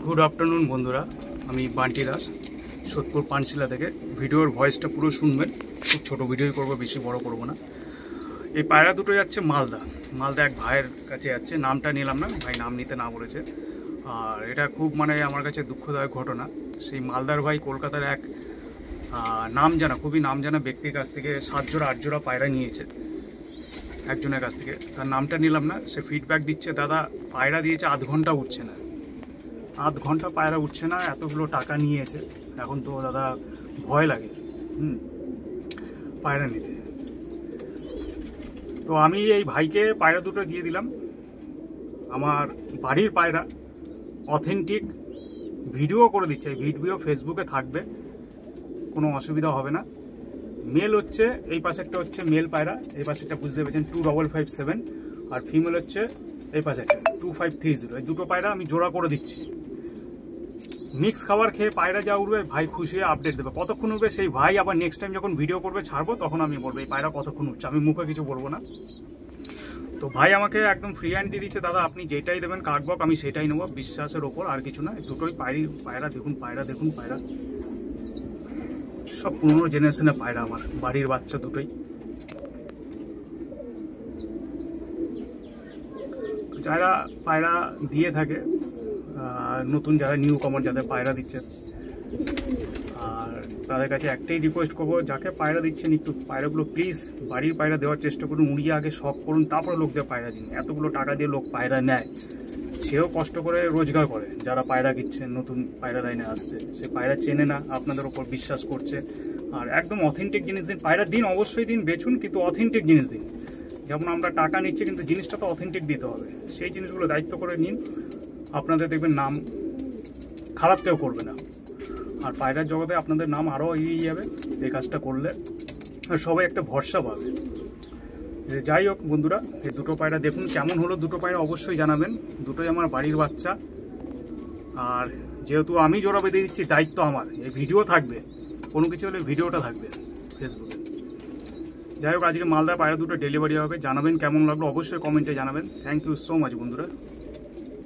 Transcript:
Good afternoon बंधुरा আমি বান্টি দাস সোদপুর পানশিলা থেকে ভিডিওর ভয়েসটা পুরো শুনবেন। খুব ছোট ভিডিওই করব, বেশি বড় করব না। এই পায়রা দুটো যাচ্ছে মালদা এক ভাইয়ের কাছে যাচ্ছে। নামটা নিলাম না, ভাই নাম নিতে না বলেছে। আর এটা খুব আমার কাছে দুঃখদায়ক ঘটনা। সেই মালদার ভাই কলকাতার এক খুবই নাম জানা ব্যক্তির কাছ থেকে 7 জোড়া 8 জোড়া পায়রা নিয়েছে একজনের কাছ থেকে। তার নামটা নিলাম না। সে ফিডব্যাক দিচ্ছে, দাদা পায়রা দিয়েছে আধ ঘন্টা উঠছে না, আধ ঘন্টা পায়রা উঠছে না, এতগুলো টাকা নিয়েছে। এখন তো দাদা ভয় লাগে পায়রা নিতে। তো আমি এই ভাইকে পায়রা দুটো দিয়ে দিলাম। আমার বাড়ির পায়রা, অথেন্টিক, ভিডিও করে দিচ্ছে। এই ভিডিও ফেসবুকে থাকবে, কোনো অসুবিধা হবে না। মেল হচ্ছে এই পাশেরটা হচ্ছে মেল পায়রা, এই পাশেরটা বুঝতে পেরেছেন 2557, আর ফিমেল হচ্ছে এই পাশেরটা 2530। এই দুটো পায়রা আমি জোড়া করে দিচ্ছি। মিক্স খাবার খেয়ে পায়রা যা উঠবে ভাই খুশি হয়ে আপডেট দেবে। কতক্ষণ উঠবে সেই ভাই আবার নেক্সট টাইম যখন ভিডিও করবে ছাড়বো তখন আমি বলবো এই পায়রা কতক্ষণ উঠছে। আমি মুখে কিছু বলবো না। তো ভাই আমাকে একদম ফ্রি হ্যান্ড দিয়ে দিচ্ছে, দাদা আপনি যেটাই দেবেন কাটবক আমি সেটাই নেবো, বিশ্বাসের ওপর, আর কিছু না। দুটোই পায়রা দেখুন, পায়রা সব 15 জেনারেশনের পায়রা, আমার বাড়ির বাচ্চা দুটোই। যারা পায়রা দিয়ে থাকে, নতুন যারা নিউ কমার যাদের পায়রা দিচ্ছে, আর তাদের কাছে একটাই রিকোয়েস্ট করবো, যাকে পায়রা দিচ্ছেন একটু পায়রাগুলো প্লিজ বাড়ির পায়রা দেওয়ার চেষ্টা করুন। উড়িয়ে আগে শখ করুন, তারপরে লোকদের পায়রা দিন। এতগুলো টাকা দিয়ে লোক পায়রা নেয়, সেও কষ্ট করে রোজগার করে। যারা পায়রা দিচ্ছেন, নতুন পায়রা লাইনে আসছে, সে পায়রা চেনে না, আপনাদের ওপর বিশ্বাস করছে। আর একদম অথেন্টিক জিনিস দিন। পায়রা দিন, অবশ্যই দিন, বেচুন, কিন্তু অথেন্টিক জিনিস দিন। যেমন আমরা টাকা নিচ্ছি, কিন্তু জিনিসটা তো অথেন্টিক দিতে হবে। সেই জিনিসগুলো দায়িত্ব করে নিন, আপনাদের দেখবেন নাম খারাপ কেউ করবে না। আর পায়রার জগতে আপনাদের নাম আরও এগিয়ে যাবে এই কাজটা করলে, আর সবাই একটা ভরসা পাবে। যাই হোক বন্ধুরা, এই দুটো পায়রা দেখুন কেমন হলো। দুটো পায়রা অবশ্যই জানাবেন। দুটোই আমার বাড়ির বাচ্চা। আর যেহেতু আমি জোড়া বেঁধে দিচ্ছি, দায়িত্ব আমার। এই ভিডিও থাকবে, কোনো কিছু হলে ভিডিওটা থাকবে ফেসবুকে। যাই হোক, আজকে মালদা পায়রা দুটো ডেলিভারি হবে। জানাবেন কেমন লাগলো, অবশ্যই কমেন্টে জানাবেন। থ্যাংক ইউ সো মাচ বন্ধুরা।